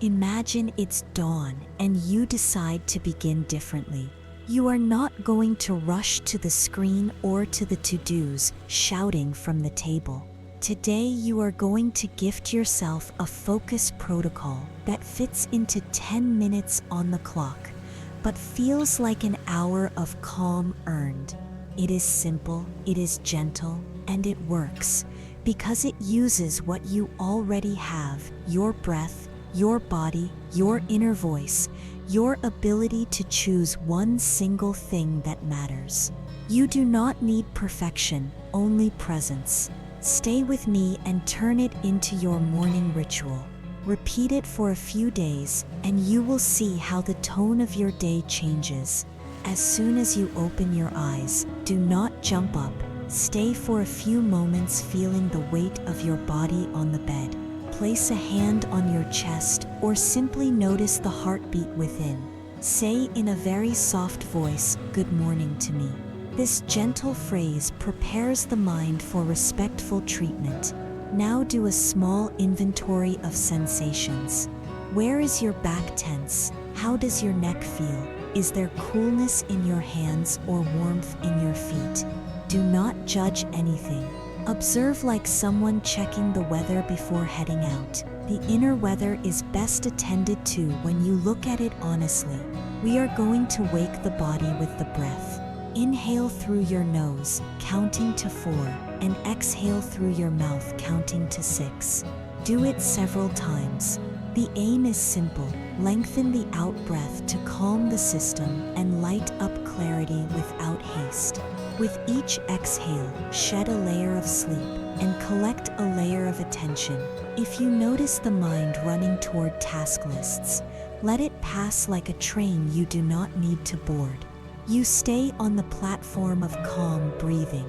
Imagine it's dawn and you decide to begin differently. You are not going to rush to the screen or to the to-dos shouting from the table. Today you are going to gift yourself a focus protocol that fits into 10 minutes on the clock, but feels like an hour of calm earned. It is simple, it is gentle, and it works because it uses what you already have: your breath, your body, your inner voice, your ability to choose one single thing that matters. You do not need perfection, only presence. Stay with me and turn it into your morning ritual. Repeat it for a few days, and you will see how the tone of your day changes. As soon as you open your eyes, do not jump up. Stay for a few moments feeling the weight of your body on the bed. Place a hand on your chest or simply notice the heartbeat within. Say in a very soft voice, "Good morning" to me. This gentle phrase prepares the mind for respectful treatment. Now do a small inventory of sensations. Where is your back tense? How does your neck feel? Is there coolness in your hands or warmth in your feet? Do not judge anything. Observe like someone checking the weather before heading out. The inner weather is best attended to when you look at it honestly. We are going to wake the body with the breath. Inhale through your nose, counting to 4, and exhale through your mouth, counting to 6. Do it several times. The aim is simple: lengthen the out breath to calm the system and light up clarity without haste. With each exhale, shed a layer of sleep and collect a layer of attention. If you notice the mind running toward task lists, let it pass like a train you do not need to board. You stay on the platform of calm breathing.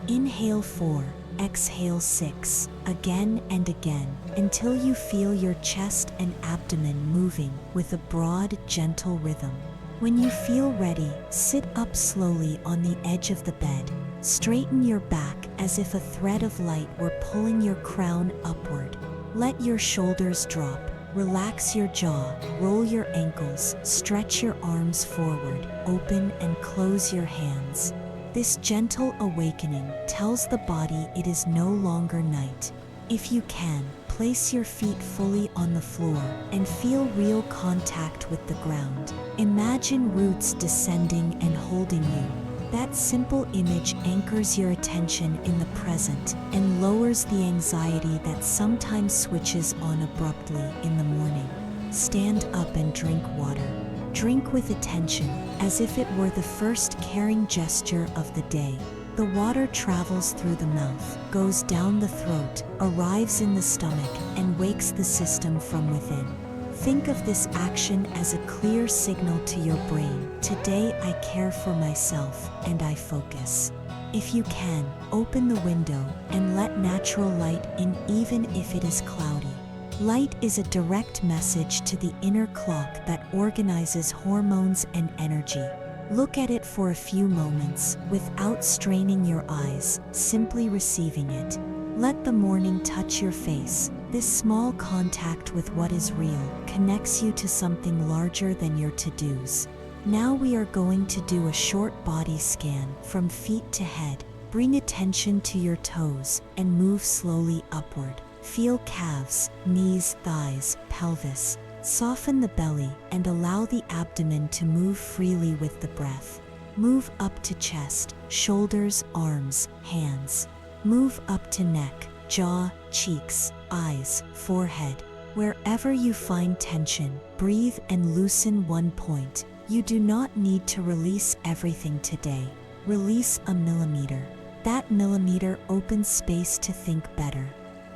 Inhale 4, exhale 6, again and again, until you feel your chest and abdomen moving with a broad, gentle rhythm. When you feel ready, sit up slowly on the edge of the bed. Straighten your back as if a thread of light were pulling your crown upward. Let your shoulders drop. Relax your jaw, roll your ankles, stretch your arms forward, open and close your hands. This gentle awakening tells the body it is no longer night. If you can, place your feet fully on the floor and feel real contact with the ground. Imagine roots descending and holding you. That simple image anchors your attention in the present and lowers the anxiety that sometimes switches on abruptly in the morning. Stand up and drink water. Drink with attention, as if it were the first caring gesture of the day. The water travels through the mouth, goes down the throat, arrives in the stomach, and wakes the system from within. Think of this action as a clear signal to your brain: today I care for myself and I focus. If you can, open the window and let natural light in even if it is cloudy. Light is a direct message to the inner clock that organizes hormones and energy. Look at it for a few moments without straining your eyes, simply receiving it. Let the morning touch your face. This small contact with what is real connects you to something larger than your to-dos. Now we are going to do a short body scan from feet to head. Bring attention to your toes and move slowly upward. Feel calves, knees, thighs, pelvis. Soften the belly and allow the abdomen to move freely with the breath. Move up to chest, shoulders, arms, hands. Move up to neck, jaw, cheeks, eyes, forehead. Wherever you find tension, breathe and loosen one point. You do not need to release everything today. Release a millimeter. That millimeter opens space to think better.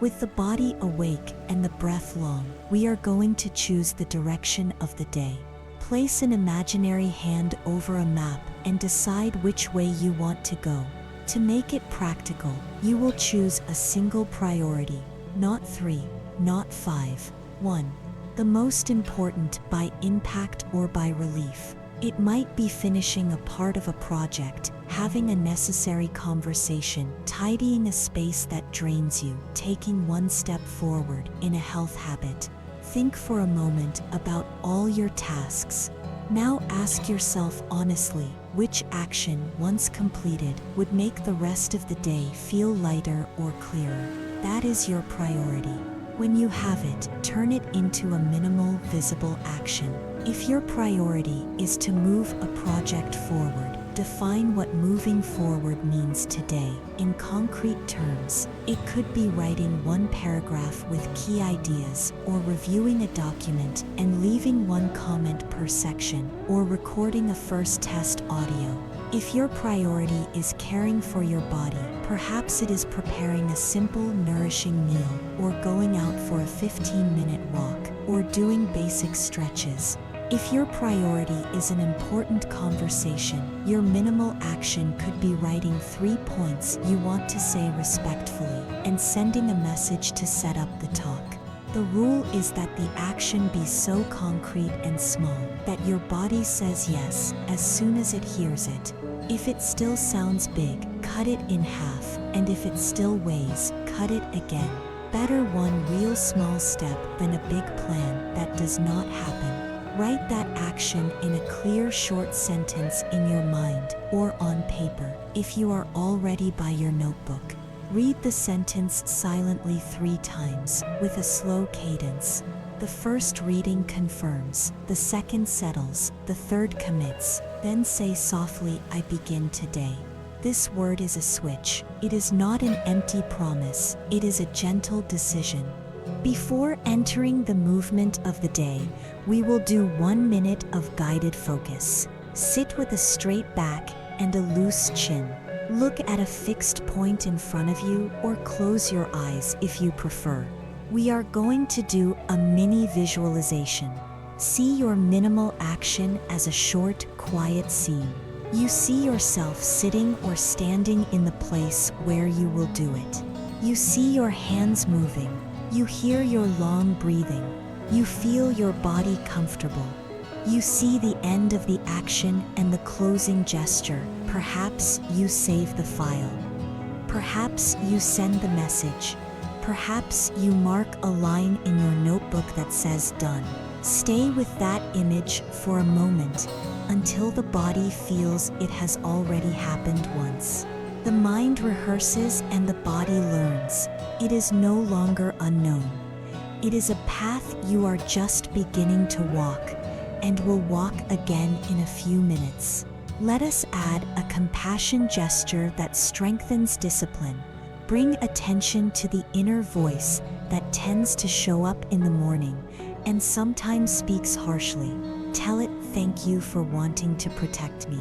With the body awake and the breath long, we are going to choose the direction of the day. Place an imaginary hand over a map and decide which way you want to go. To make it practical, you will choose a single priority, not 3, not 5, 1. The most important by impact or by relief. It might be finishing a part of a project, having a necessary conversation, tidying a space that drains you, taking one step forward in a health habit. Think for a moment about all your tasks. Now ask yourself honestly, which action, once completed, would make the rest of the day feel lighter or clearer? That is your priority. When you have it, turn it into a minimal, visible action. If your priority is to move a project forward, define what moving forward means today in concrete terms. It could be writing one paragraph with key ideas, or reviewing a document and leaving one comment per section, or recording a first test audio. If your priority is caring for your body, perhaps it is preparing a simple, nourishing meal, or going out for a 15-minute walk, or doing basic stretches. If your priority is an important conversation, your minimal action could be writing 3 points you want to say respectfully and sending a message to set up the talk. The rule is that the action be so concrete and small that your body says yes as soon as it hears it. If it still sounds big, cut it in half, and if it still weighs, cut it again. Better one real small step than a big plan that does not happen. Write that action in a clear short sentence in your mind or on paper if you are already by your notebook. Read the sentence silently 3 times with a slow cadence. The first reading confirms, the second settles, the third commits. Then say softly, "I begin today." This word is a switch. It is not an empty promise. It is a gentle decision. Before entering the movement of the day, we will do 1 minute of guided focus. Sit with a straight back and a loose chin. Look at a fixed point in front of you or close your eyes if you prefer. We are going to do a mini visualization. See your minimal action as a short, quiet scene. You see yourself sitting or standing in the place where you will do it. You see your hands moving. You hear your long breathing. You feel your body comfortable. You see the end of the action and the closing gesture. Perhaps you save the file. Perhaps you send the message. Perhaps you mark a line in your notebook that says done. Stay with that image for a moment until the body feels it has already happened once. The mind rehearses and the body learns. It is no longer unknown. It is a path you are just beginning to walk and will walk again in a few minutes. Let us add a compassion gesture that strengthens discipline. Bring attention to the inner voice that tends to show up in the morning and sometimes speaks harshly. Tell it, "Thank you for wanting to protect me.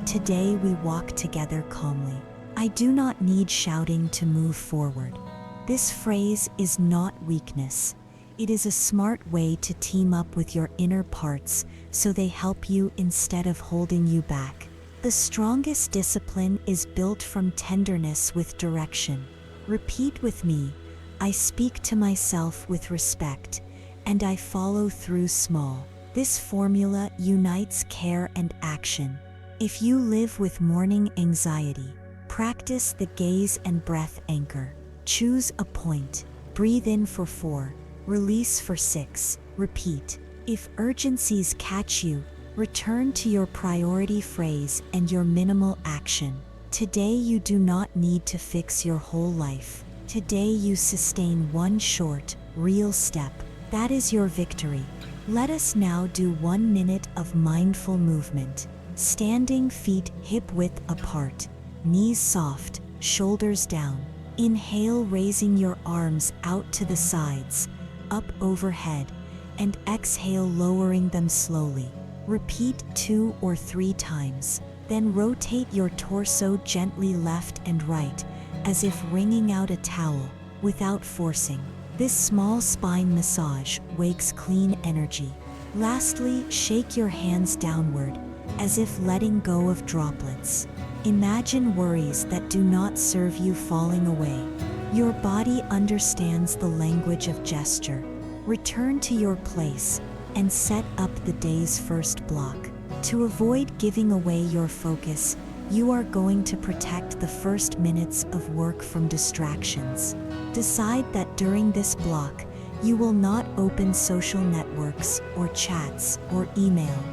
Today we walk together calmly. I do not need shouting to move forward." This phrase is not weakness. It is a smart way to team up with your inner parts so they help you instead of holding you back. The strongest discipline is built from tenderness with direction. Repeat with me, "I speak to myself with respect, and I follow through small." This formula unites care and action. If you live with morning anxiety, practice the gaze and breath anchor. Choose a point. Breathe in for 4. Release for 6. Repeat. If urgencies catch you, return to your priority phrase and your minimal action. Today you do not need to fix your whole life. Today you sustain one short, real step. That is your victory. Let us now do 1 minute of mindful movement. Standing, feet hip-width apart, knees soft, shoulders down. Inhale, raising your arms out to the sides, up overhead, and exhale, lowering them slowly. Repeat 2 or 3 times. Then rotate your torso gently left and right, as if wringing out a towel, without forcing. This small spine massage wakes clean energy. Lastly, shake your hands downward, as if letting go of droplets. Imagine worries that do not serve you falling away. Your body understands the language of gesture. Return to your place and set up the day's first block. To avoid giving away your focus, you are going to protect the first minutes of work from distractions. Decide that during this block, You will not open social networks or chats or email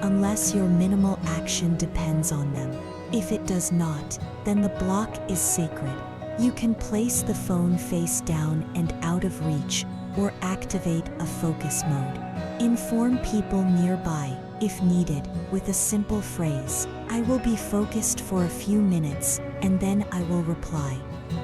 unless your minimal action depends on them. If it does not, then the block is sacred. You can place the phone face down and out of reach, or activate a focus mode. Inform people nearby, if needed, with a simple phrase. I will be focused for a few minutes, and then I will reply.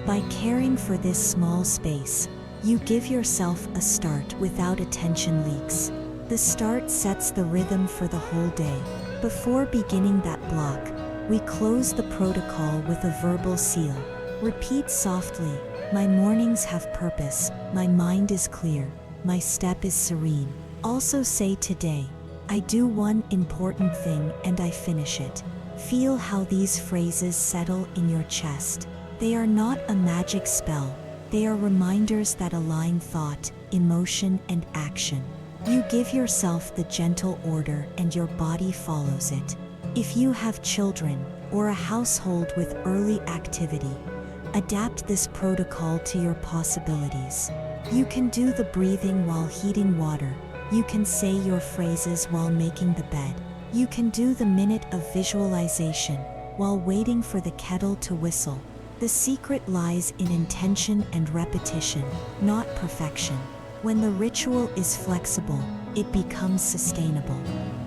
By caring for this small space, you give yourself a start without attention leaks. The start sets the rhythm for the whole day. Before beginning that block, we close the protocol with a verbal seal. Repeat softly, my mornings have purpose, my mind is clear, my step is serene. Also say today, I do one important thing and I finish it. Feel how these phrases settle in your chest. They are not a magic spell. They are reminders that align thought, emotion, and action. You give yourself the gentle order and your body follows it. If you have children or a household with early activity, adapt this protocol to your possibilities. You can do the breathing while heating water. You can say your phrases while making the bed. You can do the minute of visualization while waiting for the kettle to whistle. The secret lies in intention and repetition, not perfection. When the ritual is flexible, it becomes sustainable.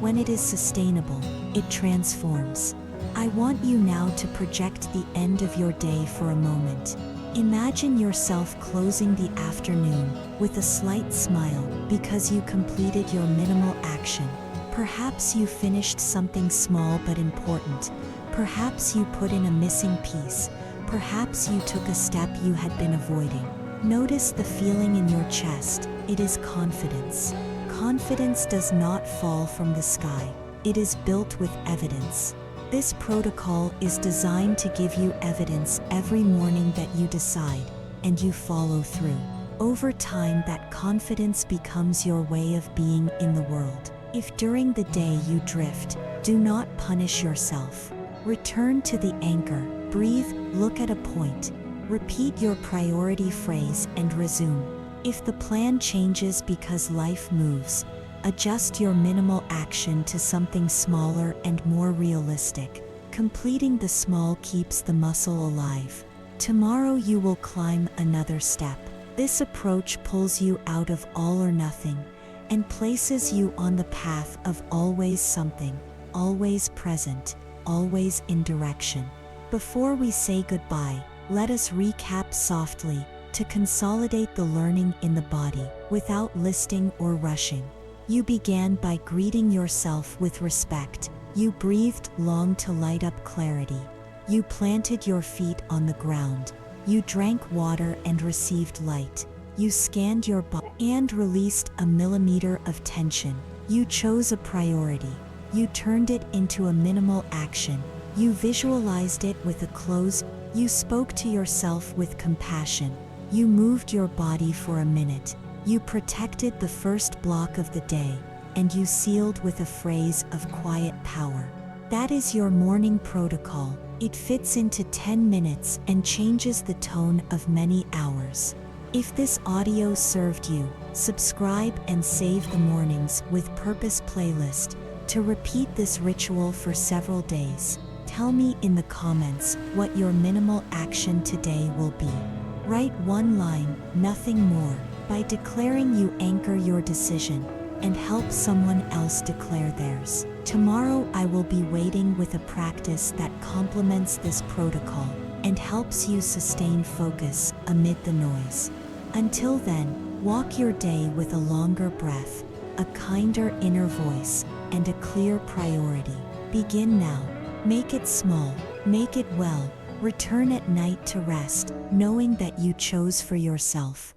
When it is sustainable, it transforms. I want you now to project the end of your day for a moment. Imagine yourself closing the afternoon with a slight smile because you completed your minimal action. Perhaps you finished something small but important. Perhaps you put in a missing piece. Perhaps you took a step you had been avoiding. Notice the feeling in your chest. It is confidence. Confidence does not fall from the sky. It is built with evidence. This protocol is designed to give you evidence every morning that you decide, and you follow through. Over time, that confidence becomes your way of being in the world. If during the day you drift, do not punish yourself. Return to the anchor, breathe, look at a point, repeat your priority phrase and resume. If the plan changes because life moves, adjust your minimal action to something smaller and more realistic. Completing the small keeps the muscle alive. Tomorrow you will climb another step. This approach pulls you out of all or nothing and places you on the path of always something, always present, always in direction. Before we say goodbye, let us recap softly to consolidate the learning in the body without listing or rushing. You began by greeting yourself with respect. You breathed long to light up clarity. You planted your feet on the ground. You drank water and received light. You scanned your body and released a millimeter of tension. You chose a priority. You turned it into a minimal action. You visualized it with a close. You spoke to yourself with compassion. You moved your body for a minute. You protected the first block of the day, and you sealed with a phrase of quiet power. That is your morning protocol. It fits into 10 minutes and changes the tone of many hours. If this audio served you, subscribe and save the Mornings with Purpose playlist to repeat this ritual for several days. Tell me in the comments what your minimal action today will be. Write one line, nothing more. By declaring, you anchor your decision and help someone else declare theirs. Tomorrow I will be waiting with a practice that complements this protocol and helps you sustain focus amid the noise. Until then, walk your day with a longer breath, a kinder inner voice, and a clear priority. Begin now. Make it small, make it well. Return at night to rest, knowing that you chose for yourself.